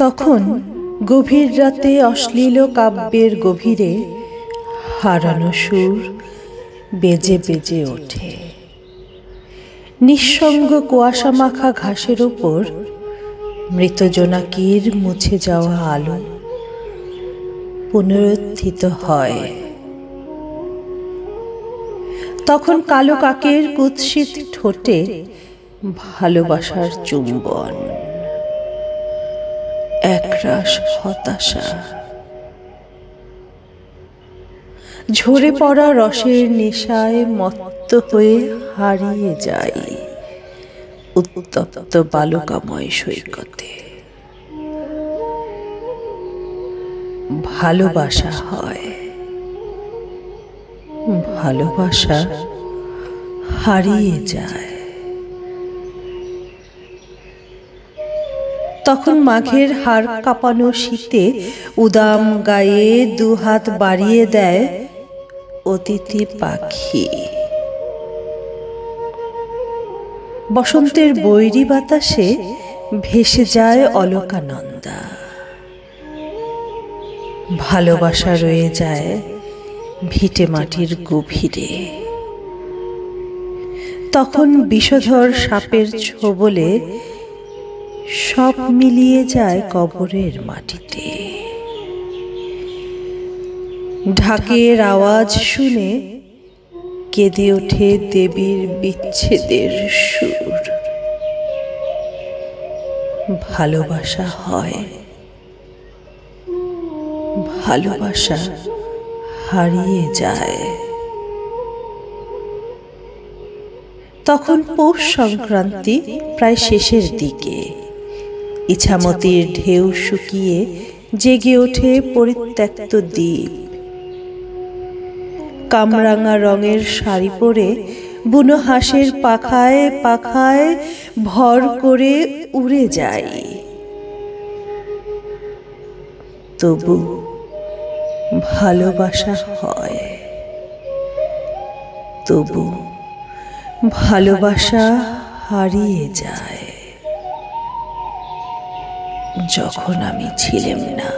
তখন গভীর রাতে অশ্লীল কাব্যের গভীরে হারানো সুর বেজে বেজে ওঠে। নিঃসঙ্গ কুয়াশা মাখা ঘাসের ওপর মৃত জোনাকির মুছে যাওয়া আলো পুনরুত্থিত হয়। তখন কালো কাকের কুৎসিত ঠোঁটে ভালোবাসার চুম্বন, একরাশ হতাশা, ঝরে পড়া রসের নেশায় মত্ত হয়ে হারিয়ে যায় উত্তপ্ত বালুকাময় সৈকতে। ভালোবাসা হয়, ভালোবাসা হারিয়ে যায়। তখন মাঘের হাড় কাঁপানো শীতে উদাম গায়ে দুহাত বাড়িয়ে দেয় অতিথি পাখি। বসন্তের বৈরী বাতাসে ভেসে যায় অলকানন্দা। ভালোবাসা রয়ে যায় ভিটে মাটির গভীরে। তখন বিষধর সাপের ছোবলে সব মিলিয়ে যায় কবরের মাটিতে। ঢাকের আওয়াজ শুনে কেঁদে ওঠে দেবীর বিচ্ছেদের সুর। ভালোবাসা হয়, ভালোবাসা হারিয়ে যায়। তখন পৌষ সংক্রান্তি প্রায় শেষের দিকে। ইছামতির ঢেউ শুকিয়ে জেগে ওঠে পরিত্যক্ত দ্বীপ। কামরাঙা রঙের শাড়ি পরে বুনো হাঁসের পাখায় পাখায় ভর করে উড়ে যায়। তবু ভালোবাসা হয়, তবু ভালোবাসা হারিয়ে যায়। যখন আমি ছিলাম না।